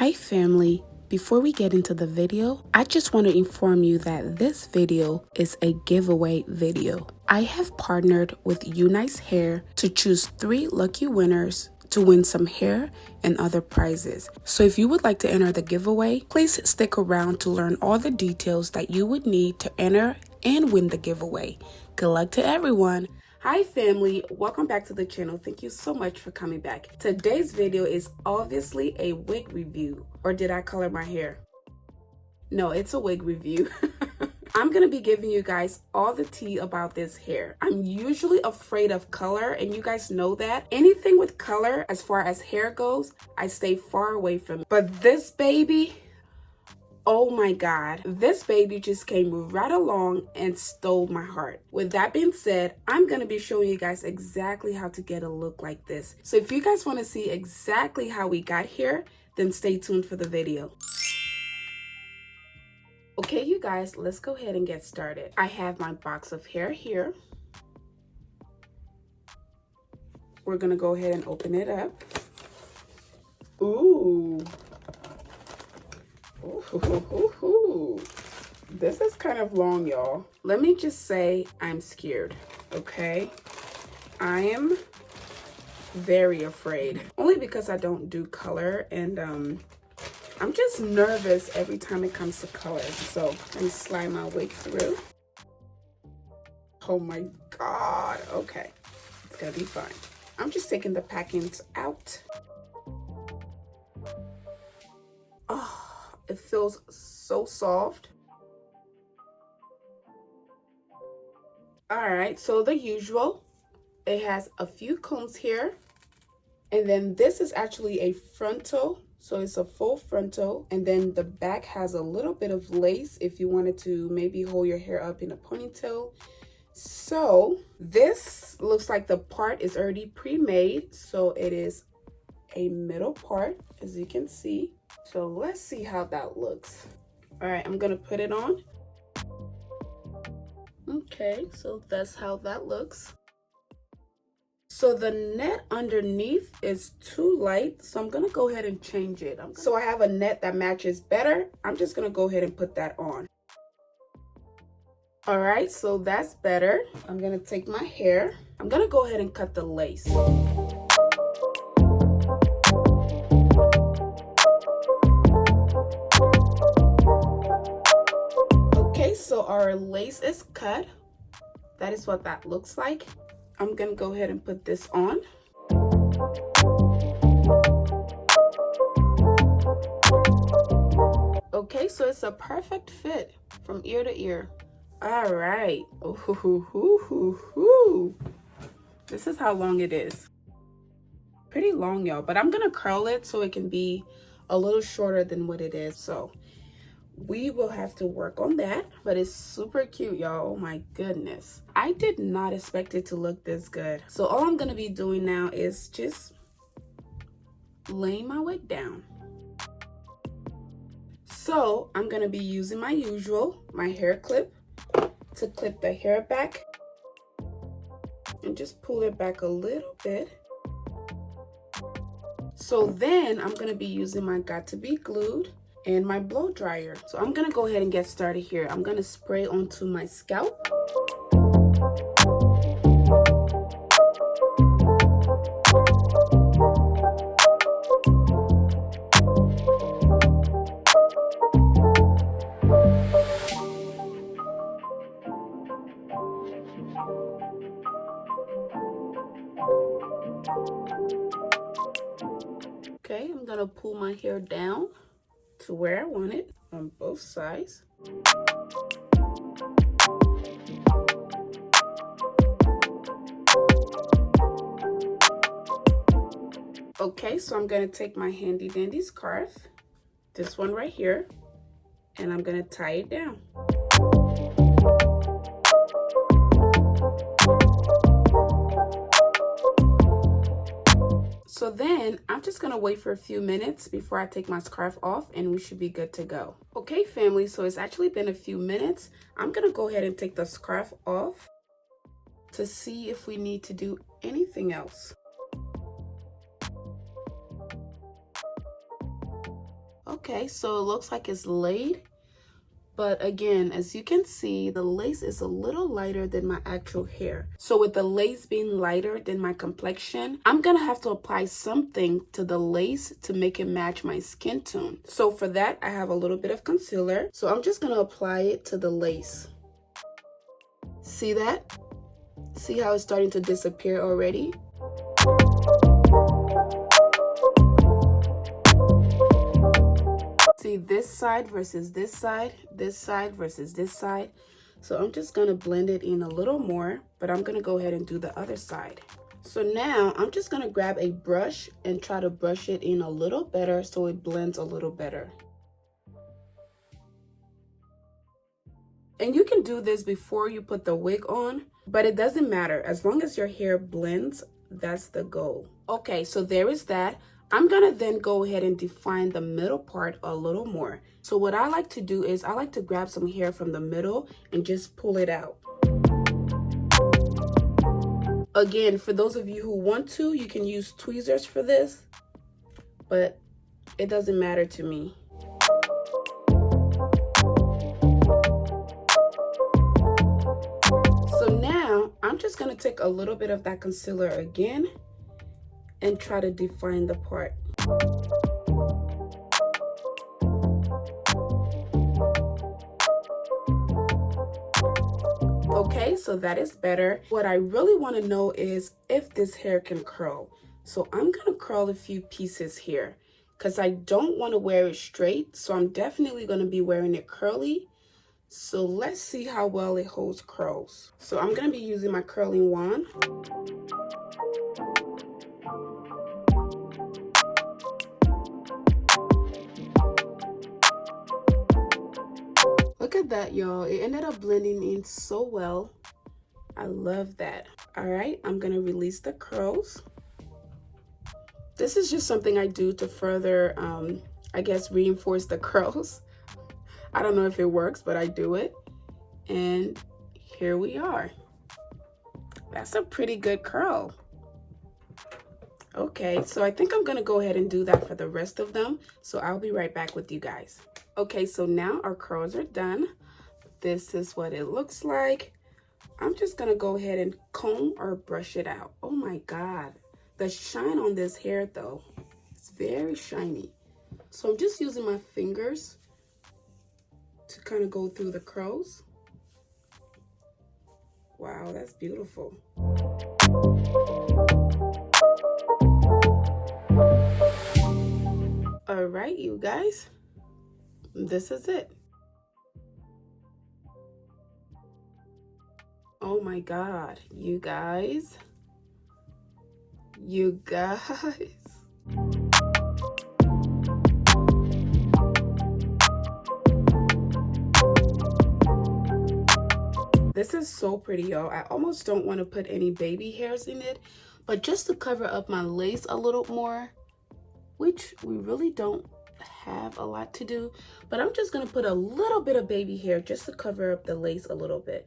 Hi family, before we get into the video, I just want to inform you that this video is a giveaway video. I have partnered with UniceHair to choose 3 lucky winners to win some hair and other prizes. So if you would like to enter the giveaway, please stick around to learn all the details that you would need to enter and win the giveaway. Good luck to everyone! Hi family, welcome back to the channel. Thank you so much for coming back. Today's video is obviously a wig review, or did I color my hair? No, it's a wig review. I'm gonna be giving you guys all the tea about this hair. I'm usually afraid of color, and you guys know that. Anything with color, as far as hair goes, I stay far away from it. But this baby, oh my God, this baby just came right along and stole my heart. With that being said, I'm going to be showing you guys exactly how to get a look like this. So if you guys want to see exactly how we got here, then stay tuned for the video. Okay, you guys, let's go ahead and get started. I have my box of hair here. We're going to go ahead and open it up. Ooh. Ooh, this is kind of long, y'all. Let me just say I'm scared, okay? I am very afraid, only because I don't do color, and I'm just nervous every time it comes to color. So let me slide my wig through. Oh my God, okay, it's gonna be fine. I'm just taking the packings out. Oh, it feels so soft. All right, so the usual, it has a few combs here, and then this is actually a frontal, so it's a full frontal, and then the back has a little bit of lace if you wanted to maybe hold your hair up in a ponytail. So this looks like the part is already pre-made, so it is a middle part, as you can see. So let's see how that looks. All right, I'm gonna put it on. Okay, so that's how that looks. So the net underneath is too light, so I'm gonna go ahead and change it. So I have a net that matches better. I'm just gonna go ahead and put that on. All right, so that's better. I'm gonna take my hair. I'm gonna go ahead and cut the lace. So our lace is cut. That is what that looks like. I'm gonna go ahead and put this on. Okay, so it's a perfect fit from ear to ear. All right. Ooh. This is how long it is. Pretty long, y'all, but I'm gonna curl it so it can be a little shorter than what it is. So we will have to work on that, but it's super cute, y'all. Oh my goodness, I did not expect it to look this good. So all I'm gonna be doing now is just laying my wig down. So I'm gonna be using my hair clip to clip the hair back and just pull it back a little bit. So then I'm gonna be using my Got To Be Glued and my blow dryer. So I'm gonna go ahead and get started here. I'm gonna spray onto my scalp. Okay, I'm gonna pull my hair down to where I want it on both sides. Okay, so I'm gonna take my handy dandy scarf, this one right here, and I'm gonna tie it down. So then I'm just gonna wait for a few minutes before I take my scarf off, and we should be good to go. Okay, family, so it's actually been a few minutes. I'm gonna go ahead and take the scarf off to see if we need to do anything else. Okay, so it looks like it's laid. But again, as you can see, the lace is a little lighter than my actual hair. So with the lace being lighter than my complexion, I'm gonna have to apply something to the lace to make it match my skin tone. So for that, I have a little bit of concealer. So I'm just gonna apply it to the lace. See that? See how it's starting to disappear already? See this side versus this side versus this side. So I'm just gonna blend it in a little more, but I'm gonna go ahead and do the other side. So now I'm just gonna grab a brush and try to brush it in a little better so it blends a little better. And you can do this before you put the wig on, but it doesn't matter. As long as your hair blends, that's the goal. Okay, so there is that. I'm gonna then go ahead and define the middle part a little more. So what I like to do is I like to grab some hair from the middle and just pull it out. Again, for those of you who want to, you can use tweezers for this, but it doesn't matter to me. So now I'm just gonna take a little bit of that concealer again and try to define the part. Okay, so that is better. What I really want to know is if this hair can curl. So I'm gonna curl a few pieces here because I don't want to wear it straight. So I'm definitely gonna be wearing it curly. So let's see how well it holds curls. So I'm gonna be using my curling wand. Look at that, y'all. It ended up blending in so well. I love that. All right, I'm gonna release the curls. This is just something I do to further, I guess, reinforce the curls. I don't know if it works, but I do it. And here we are. That's a pretty good curl. Okay, so I think I'm gonna go ahead and do that for the rest of them. So I'll be right back with you guys. Okay, so now our curls are done. This is what it looks like. I'm just gonna go ahead and comb or brush it out. Oh my God, the shine on this hair though, it's very shiny. So I'm just using my fingers to kind of go through the curls. Wow, that's beautiful. All right, you guys, this is it. Oh my God, you guys. This is so pretty, y'all. I almost don't want to put any baby hairs in it, but just to cover up my lace a little more, which we really don't have a lot to do, but I'm just gonna put a little bit of baby hair just to cover up the lace a little bit.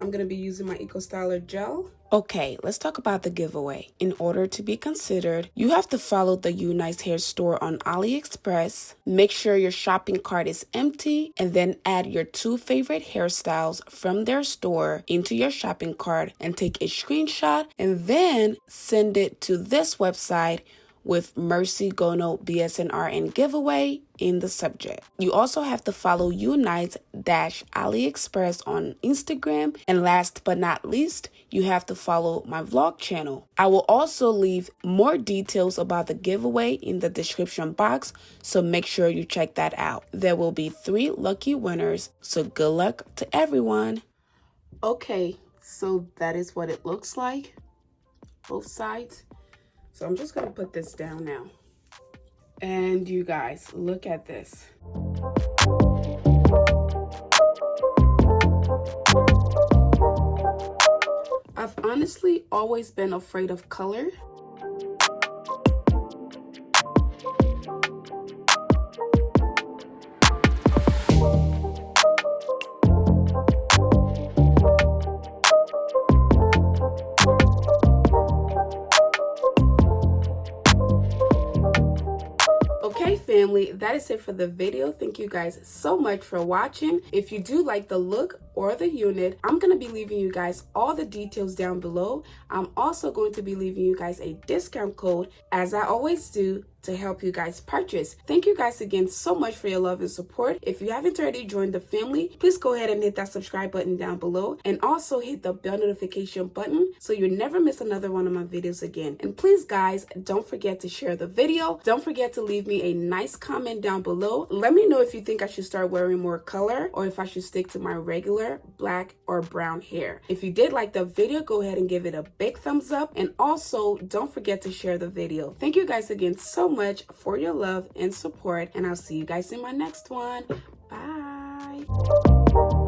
I'm gonna be using my Eco Styler gel. Okay, let's talk about the giveaway. In order to be considered, you have to follow the UniceHair store on AliExpress, make sure your shopping cart is empty, and then add your 2 favorite hairstyles from their store into your shopping cart and take a screenshot and then send it to this website with Mercy Gono BSNRN giveaway in the subject. You also have to follow Unice-AliExpress on Instagram. And last but not least, you have to follow my vlog channel. I will also leave more details about the giveaway in the description box, so make sure you check that out. There will be 3 lucky winners, so good luck to everyone. Okay, so that is what it looks like, both sides. So I'm just gonna put this down now. And you guys, look at this. I've honestly always been afraid of color. family, that is it for the video. Thank you guys so much for watching. If you do like the look or the unit, I'm going to be leaving you guys all the details down below. I'm also going to be leaving you guys a discount code, as I always do, to help you guys purchase. Thank you guys again so much for your love and support. If you haven't already joined the family, please go ahead and hit that subscribe button down below, and also hit the bell notification button so you never miss another one of my videos again. And please guys, don't forget to share the video. Don't forget to leave me a nice comment down below. Let me know if you think I should start wearing more color, or if I should stick to my regular black or brown hair. If you did like the video, go ahead and give it a big thumbs up, and also don't forget to share the video. Thank you guys again so much for your love and support, and I'll see you guys in my next one. Bye.